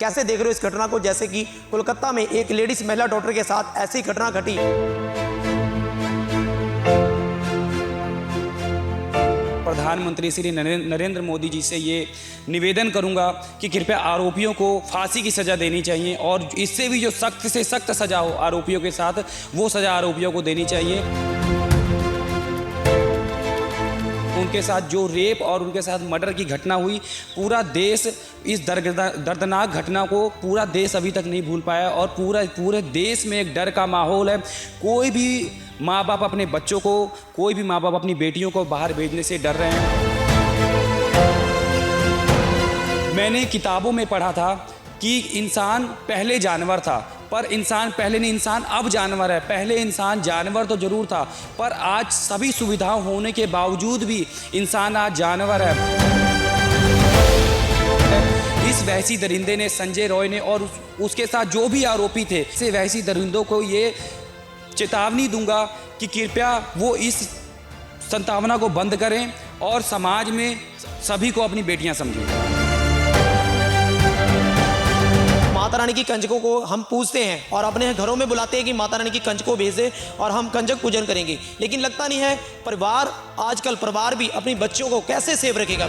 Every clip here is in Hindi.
कैसे देख रहे हो इस घटना को, जैसे कि कोलकाता में एक लेडीज महिला डॉक्टर के साथ ऐसी घटना घटी। प्रधानमंत्री श्री नरेंद्र मोदी जी से ये निवेदन करूंगा कि कृपया आरोपियों को फांसी की सज़ा देनी चाहिए और इससे भी जो सख्त से सख्त सज़ा हो आरोपियों के साथ, वो सज़ा आरोपियों को देनी चाहिए। उनके साथ जो रेप और उनके साथ मर्डर की घटना हुई, पूरा देश इस दर्दनाक घटना को पूरा देश अभी तक नहीं भूल पाया और पूरे देश में एक डर का माहौल है। कोई भी माँ बाप अपने बच्चों को, कोई भी माँ बाप अपनी बेटियों को बाहर भेजने से डर रहे हैं। मैंने किताबों में पढ़ा था कि इंसान पहले जानवर था, पर इंसान पहले नहीं, इंसान अब जानवर है। पहले इंसान जानवर तो ज़रूर था, पर आज सभी सुविधा होने के बावजूद भी इंसान आज जानवर है। इस वहशी दरिंदे ने, संजय रॉय ने और उसके साथ जो भी आरोपी थे, ऐसे वहशी दरिंदों को ये चेतावनी दूंगा कि कृपया वो इस संतावना को बंद करें और समाज में सभी को अपनी बेटियां समझें। माता रानी की कंजकों को हम पूजते हैं और अपने घरों में बुलाते हैं कि माता रानी की कंजकों भेजे और हम कंजक पूजन करेंगे, लेकिन लगता नहीं है परिवार, आजकल परिवार भी अपनी बच्चों को कैसे सेव रखेगा।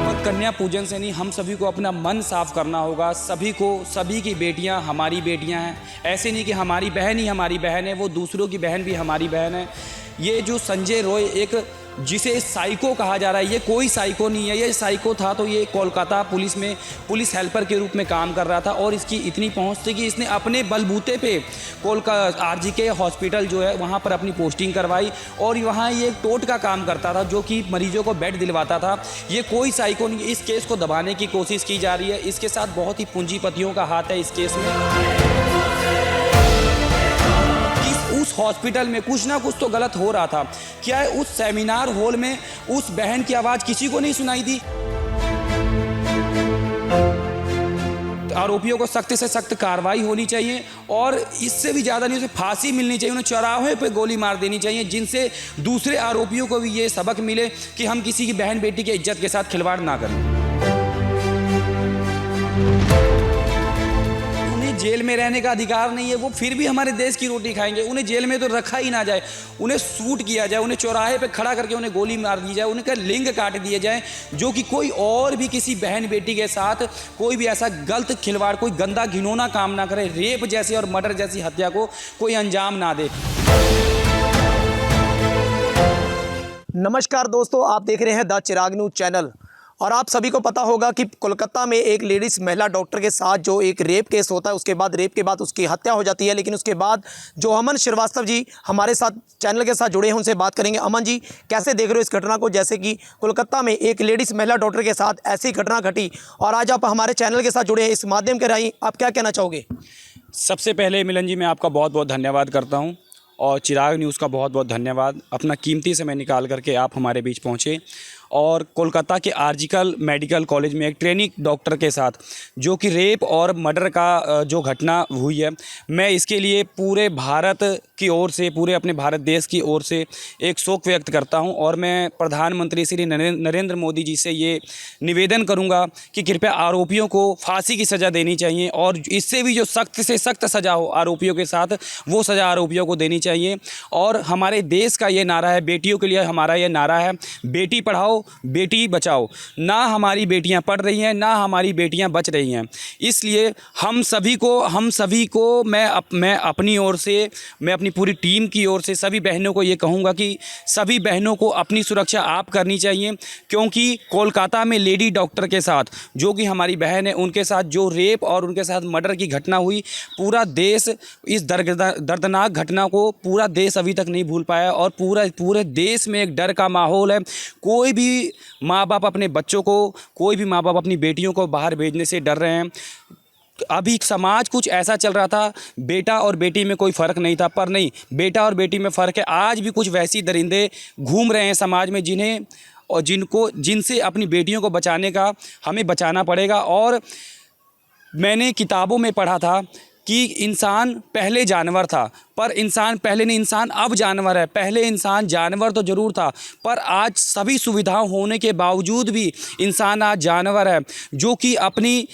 और कन्या पूजन से नहीं, हम सभी को अपना मन साफ करना होगा। सभी की बेटियां हमारी बेटियां हैं। ऐसे नहीं कि हमारी बहन ही हमारी बहन है, वो दूसरों की बहन भी हमारी बहन है। ये जो संजय रॉय, एक जिसे साइको कहा जा रहा है, ये कोई साइको नहीं है। ये साइको था तो ये कोलकाता पुलिस में पुलिस हेल्पर के रूप में काम कर रहा था और इसकी इतनी पहुंच थी कि इसने अपने बलबूते पे कोलकाता आरजीके हॉस्पिटल जो है वहां पर अपनी पोस्टिंग करवाई और वहां ये टोट का काम करता था, जो कि मरीजों को बेड दिलवाता था। ये कोई साइको नहीं। इस केस को दबाने की कोशिश की जा रही है। इसके साथ बहुत ही पूंजीपतियों का हाथ है इस केस में। उस हॉस्पिटल में कुछ ना कुछ तो गलत हो रहा था। क्या है, उस सेमिनार हॉल में उस बहन की आवाज़ किसी को नहीं सुनाई दी? आरोपियों को सख्त से सख्त कार्रवाई होनी चाहिए और इससे भी ज़्यादा नहीं, उसे फांसी मिलनी चाहिए। उन्हें चौराहे पे गोली मार देनी चाहिए, जिनसे दूसरे आरोपियों को भी ये सबक मिले कि हम किसी की बहन बेटी की इज्जत के साथ खिलवाड़ ना करें। जेल में रहने का अधिकार नहीं है, वो फिर भी हमारे देश की रोटी खाएंगे। उन्हें जेल में तो रखा ही ना जाए, उन्हें शूट किया जाए, उन्हें चौराहे पे खड़ा करके उन्हें गोली मार दी जाए, उनका लिंग काट दिए जाए, जो कि कोई और भी किसी बहन बेटी के साथ कोई भी ऐसा गलत खिलवाड़, कोई गंदा घिनौना काम ना करे, रेप जैसे और मर्डर जैसी हत्या को कोई अंजाम ना दे। नमस्कार दोस्तों, आप देख रहे हैं द चिराग न्यूज चैनल और आप सभी को पता होगा कि कोलकाता में एक लेडीज महिला डॉक्टर के साथ जो एक रेप केस होता है, उसके बाद रेप के बाद उसकी हत्या हो जाती है। लेकिन उसके बाद जो अमन श्रीवास्तव जी हमारे साथ चैनल के साथ जुड़े हैं, उनसे बात करेंगे। अमन जी, कैसे देख रहे हो इस घटना को, जैसे कि कोलकाता में एक लेडीज महिला डॉक्टर के साथ ऐसी घटना घटी और आज आप हमारे चैनल के साथ जुड़े हैं, इस माध्यम के राही आप क्या कहना चाहोगे? सबसे पहले मिलन जी, मैं आपका बहुत बहुत धन्यवाद करता हूँ और चिराग न्यूज़ का बहुत बहुत धन्यवाद। अपना कीमती समय निकाल करके आप हमारे बीच पहुँचे और कोलकाता के आरजीकल मेडिकल कॉलेज में एक ट्रेनिंग डॉक्टर के साथ जो कि रेप और मर्डर का जो घटना हुई है, मैं इसके लिए पूरे भारत की ओर से, पूरे अपने भारत देश की ओर से एक शोक व्यक्त करता हूं और मैं प्रधानमंत्री श्री नरेंद्र मोदी जी से ये निवेदन करूंगा कि कृपया आरोपियों को फांसी की सज़ा देनी चाहिए और इससे भी जो सख्त से सख्त सज़ा हो आरोपियों के साथ, वो सज़ा आरोपियों को देनी चाहिए। और हमारे देश का ये नारा है, बेटियों के लिए हमारा ये नारा है, बेटी पढ़ाओ बेटी बचाओ। ना हमारी बेटियां पढ़ रही हैं, ना हमारी बेटियां बच रही हैं। इसलिए हम सभी को मैं अपनी ओर से, मैं अपनी पूरी टीम की ओर से सभी बहनों को ये कहूँगा कि सभी बहनों को अपनी सुरक्षा आप करनी चाहिए, क्योंकि कोलकाता में लेडी डॉक्टर के साथ जो कि हमारी बहन है, उनके साथ जो रेप और उनके साथ मर्डर की घटना हुई, पूरा देश इस दर्दनाक घटना को पूरा देश अभी तक नहीं भूल पाया और पूरे देश में एक डर का माहौल है। कोई भी माँ बाप अपने बच्चों को, कोई भी माँ बाप अपनी बेटियों को बाहर भेजने से डर रहे हैं। अभी समाज कुछ ऐसा चल रहा था, बेटा और बेटी में कोई फ़र्क नहीं था, पर नहीं, बेटा और बेटी में फ़र्क है। आज भी कुछ वैसी दरिंदे घूम रहे हैं समाज में, जिनसे अपनी बेटियों को बचाने का हमें बचाना पड़ेगा। और मैंने किताबों में पढ़ा था कि इंसान पहले जानवर था, पर इंसान पहले नहीं, इंसान अब जानवर है। पहले इंसान जानवर तो ज़रूर था, पर आज सभी सुविधाएं होने के बावजूद भी इंसान आज जानवर है, जो कि अपनी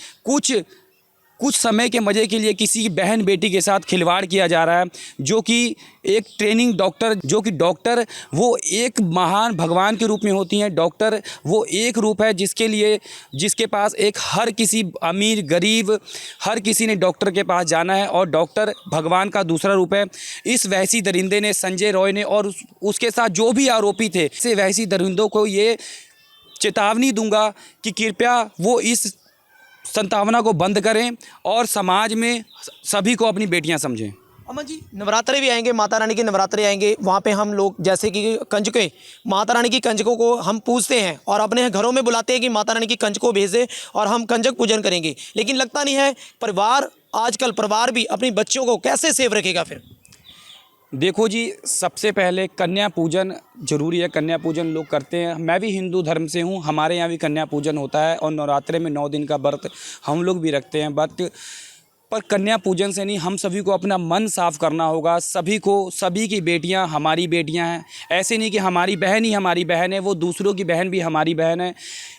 कुछ समय के मज़े के लिए किसी की बहन बेटी के साथ खिलवाड़ किया जा रहा है। जो कि एक ट्रेनिंग डॉक्टर, जो कि डॉक्टर वो एक महान भगवान के रूप में होती हैं। डॉक्टर वो एक रूप है जिसके पास एक हर किसी अमीर गरीब हर किसी ने डॉक्टर के पास जाना है, और डॉक्टर भगवान का दूसरा रूप है। इस वैसी दरिंदे ने, संजय रॉय ने और उसके साथ जो भी आरोपी थे, ऐसे वैसी दरिंदों को ये चेतावनी दूंगा कि कृपया वो इस संतावना को बंद करें और समाज में सभी को अपनी बेटियां समझें। अमन जी, नवरात्रे भी आएंगे, माता रानी के नवरात्रे आएंगे, वहाँ पे हम लोग जैसे कि कंजकें, माता रानी की कंजकों को हम पूजते हैं और अपने घरों में बुलाते हैं कि माता रानी की कंजकों भेजे और हम कंजक पूजन करेंगे, लेकिन लगता नहीं है आजकल परिवार भी अपनी बच्चियों को कैसे सेव रखेगा फिर? देखो जी, सबसे पहले कन्या पूजन ज़रूरी है। कन्या पूजन लोग करते हैं, मैं भी हिंदू धर्म से हूँ, हमारे यहाँ भी कन्या पूजन होता है और नवरात्रे में 9 दिन का व्रत हम लोग भी रखते हैं। पर कन्या पूजन से नहीं, हम सभी को अपना मन साफ़ करना होगा। सभी की बेटियां हमारी बेटियां हैं। ऐसे नहीं कि हमारी बहन ही हमारी बहन है, वो दूसरों की बहन भी हमारी बहन है।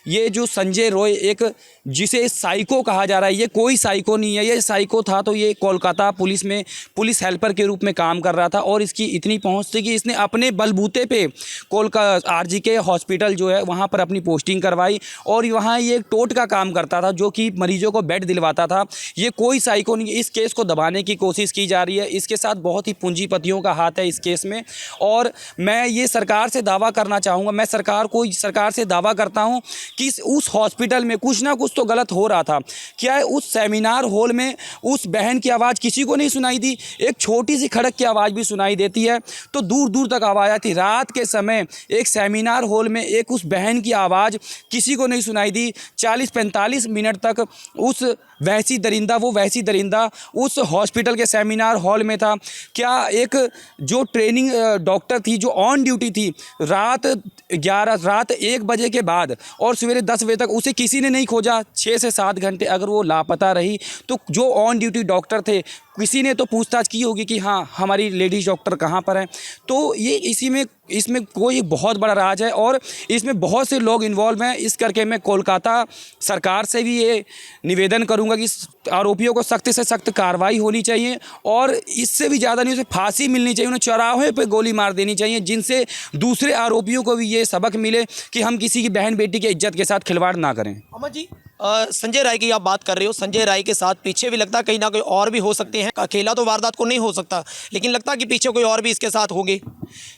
ये जो संजय रॉय, एक जिसे साइको कहा जा रहा है, ये कोई साइको नहीं है। ये साइको था तो ये कोलकाता पुलिस में पुलिस हेल्पर के रूप में काम कर रहा था, और इसकी इतनी पहुंच थी कि इसने अपने बलबूते पे कोलकाता आरजीके हॉस्पिटल जो है वहाँ पर अपनी पोस्टिंग करवाई, और वहाँ ये एक टोट का काम करता था, जो कि मरीजों को बेड दिलवाता था। ये कोई साइको नहीं। इस केस को दबाने की कोशिश की जा रही है। इसके साथ बहुत ही पूंजीपतियों का हाथ है इस केस में, और मैं ये सरकार से दावा करना चाहूँगा, मैं सरकार से दावा करता हूँ कि उस हॉस्पिटल में कुछ ना कुछ तो गलत हो रहा था। क्या उस सेमिनार हॉल में उस बहन की आवाज़ किसी को नहीं सुनाई दी? एक छोटी सी खड़क की आवाज़ भी सुनाई देती है तो दूर दूर तक आवाज़ आती। रात के समय एक सेमिनार हॉल में एक उस बहन की आवाज़ किसी को नहीं सुनाई दी। 40-45 मिनट तक वो वैसी दरिंदा उस हॉस्पिटल के सेमिनार हॉल में था। क्या एक जो ट्रेनिंग डॉक्टर थी, जो ऑन ड्यूटी थी, रात 1 बजे के बाद और सवेरे 10 बजे तक उसे किसी ने नहीं खोजा? 6 से 7 घंटे अगर वो लापता रही तो जो ऑन ड्यूटी डॉक्टर थे, किसी ने तो पूछताछ की होगी कि हाँ, हमारी लेडीज़ डॉक्टर कहाँ पर हैं। तो ये इसमें कोई बहुत बड़ा राज है और इसमें बहुत से लोग इन्वॉल्व हैं। इस करके मैं कोलकाता सरकार से भी ये निवेदन करूंगा कि आरोपियों को सख्त से सख्त कार्रवाई होनी चाहिए, और इससे भी ज़्यादा नहीं, उसे फांसी मिलनी चाहिए, उन्हें चौराहे पे गोली मार देनी चाहिए, जिनसे दूसरे आरोपियों को भी ये सबक मिले कि हम किसी की बहन बेटी की इज्जत के साथ खिलवाड़ ना करें। अमन जी, संजय राय की आप बात कर रहे हो, संजय राय के साथ पीछे भी लगता है कहीं ना कहीं और भी हो सकते हैं। अकेला तो वारदात को नहीं हो सकता, लेकिन लगता है कि पीछे कोई और भी इसके साथ होंगे।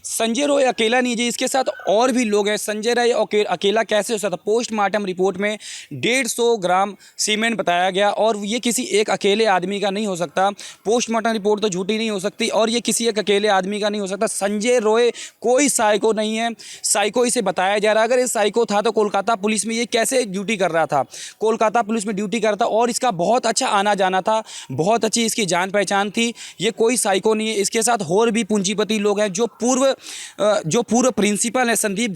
संजय रॉय अकेला नहीं जी, इसके साथ और भी लोग हैं। संजय रॉय अकेला कैसे हो सकता? पोस्टमार्टम रिपोर्ट में 150 ग्राम सीमेंट बताया गया, और ये किसी एक अकेले आदमी का नहीं हो सकता। पोस्टमार्टम रिपोर्ट तो झूठी नहीं हो सकती, और ये किसी एक अकेले आदमी का नहीं हो सकता। संजय रॉय कोई साइको नहीं है, साइको इसे बताया जा रहा है। अगर ये साइको था तो कोलकाता पुलिस में ये कैसे ड्यूटी कर रहा था? कोलकाता पुलिस में ड्यूटी करता, और इसका बहुत अच्छा आना जाना था, बहुत अच्छी इसकी जान पहचान थी। ये कोई साइको नहीं है। इसके साथ और भी पूंजीपति लोग हैं। जो पूर्व प्रिंसिपल हैं संदीप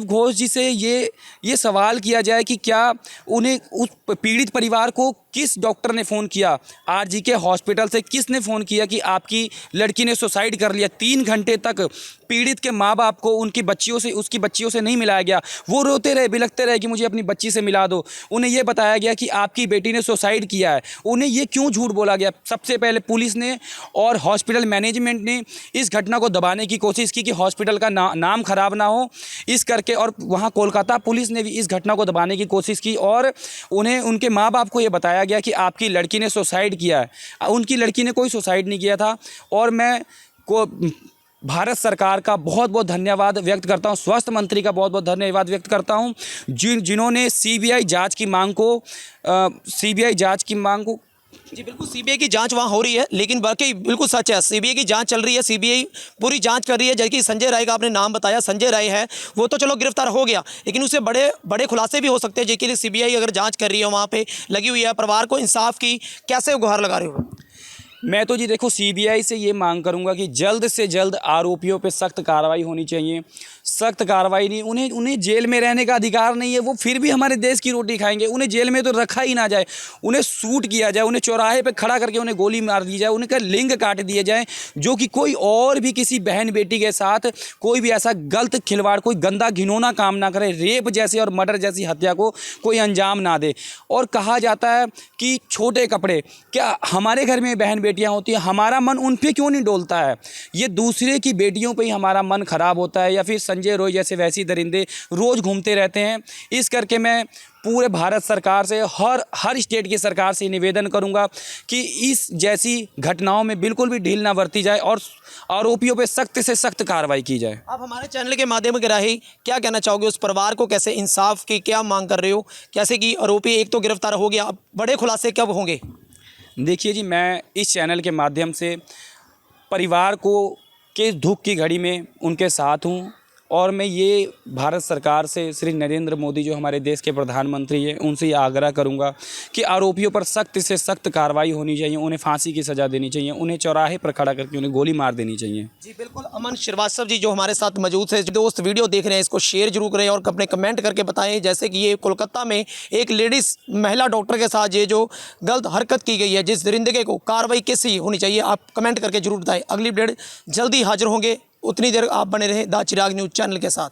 घोष जी से ये सवाल किया जाए कि क्या उन्हें उस पीड़ित परिवार को किस डॉक्टर ने फ़ोन किया, आरजीके हॉस्पिटल से किसने फ़ोन किया कि आपकी लड़की ने सुसाइड कर लिया? 3 घंटे तक पीड़ित के माँ बाप को उसकी बच्चियों से नहीं मिलाया गया। वो रोते रहे, बिलखते रहे कि मुझे अपनी बच्ची से मिला दो। उन्हें यह बताया गया कि आपकी बेटी ने सुसाइड किया है। उन्हें ये क्यों झूठ बोला गया? सबसे पहले पुलिस ने और हॉस्पिटल मैनेजमेंट ने इस घटना को दबाने की कोशिश की कि हॉस्पिटल का नाम खराब ना हो, इस करके, और वहाँ कोलकाता पुलिस ने भी इस घटना को दबाने की कोशिश की, और उन्हें उनके माँ बाप को ये बताया गया कि आपकी लड़की ने सुसाइड किया है। उनकी लड़की ने कोई सुसाइड नहीं किया था। और मैं भारत सरकार का बहुत बहुत धन्यवाद व्यक्त करता हूं, स्वास्थ्य मंत्री का बहुत बहुत धन्यवाद व्यक्त करता हूं, जिन्होंने सीबीआई जांच की मांग को जी बिल्कुल, सीबीआई की जांच वहाँ हो रही है, लेकिन बाकी बिल्कुल सच है, सीबीआई की जांच चल रही है, सीबीआई पूरी जांच कर रही है। जबकि संजय राय का आपने नाम बताया, संजय राय है वो तो चलो गिरफ्तार हो गया, लेकिन उससे बड़े खुलासे भी हो सकते हैं, जिसके लिए सीबीआई अगर जांच कर रही है, वहाँ पे लगी हुई है। परिवार को इंसाफ की कैसे गुहार लगा रहे हो? मैं तो जी देखो, सीबीआई से ये मांग करूंगा कि जल्द से जल्द आरोपियों पे सख्त कार्रवाई होनी चाहिए। सख्त कार्रवाई नहीं, उन्हें जेल में रहने का अधिकार नहीं है, वो फिर भी हमारे देश की रोटी खाएंगे। उन्हें जेल में तो रखा ही ना जाए, उन्हें शूट किया जाए, उन्हें चौराहे पे खड़ा करके उन्हें गोली मार दी जाए, उनका लिंग काट दिया जाए, जो कि कोई और भी किसी बहन बेटी के साथ कोई भी ऐसा गलत खिलवाड़, कोई गंदा घिनौना काम ना करे, रेप जैसे और मर्डर जैसी हत्या को कोई अंजाम ना दे। और कहा जाता है कि छोटे कपड़े, क्या हमारे घर में बहन बेटियां होती हैं, हमारा मन उन पे क्यों नहीं डोलता है? ये दूसरे की बेटियों पे ही हमारा मन खराब होता है, या फिर संजय रॉय जैसे वैसी दरिंदे रोज़ घूमते रहते हैं। इस करके मैं पूरे भारत सरकार से, हर स्टेट की सरकार से निवेदन करूंगा कि इस जैसी घटनाओं में बिल्कुल भी ढील ना बरती जाए और आरोपियों पे सख्त से सख्त कार्रवाई की जाए। आप हमारे चैनल के माध्यम के राही क्या कहना चाहोगे उस परिवार को? कैसे इंसाफ की क्या मांग कर रहे हो? कैसे कि आरोपी एक तो गिरफ्तार हो गया, अब बड़े खुलासे कब होंगे? देखिए जी, मैं इस चैनल के माध्यम से परिवार को के दुख की घड़ी में उनके साथ हूँ, और मैं ये भारत सरकार से, श्री नरेंद्र मोदी जो हमारे देश के प्रधानमंत्री हैं, उनसे ये आग्रह करूँगा कि आरोपियों पर सख्त से सख्त कार्रवाई होनी चाहिए, उन्हें फांसी की सज़ा देनी चाहिए, उन्हें चौराहे पर खड़ा करके उन्हें गोली मार देनी चाहिए। जी बिल्कुल, अमन श्रीवास्तव जी जो हमारे साथ मौजूद है। दोस्त वीडियो देख रहे हैं, इसको शेयर जरूर करें और अपने कमेंट करके बताएं। जैसे कि ये कोलकाता में एक लेडीज़ महिला डॉक्टर के साथ ये जो गलत हरकत की गई है, जिस दरिंदे को कार्रवाई कैसी होनी चाहिए, आप कमेंट करके जरूर बताएं। अगली अपडेट जल्दी हाजिर होंगे, उतनी देर आप बने रहें द चिराग न्यूज़ चैनल के साथ।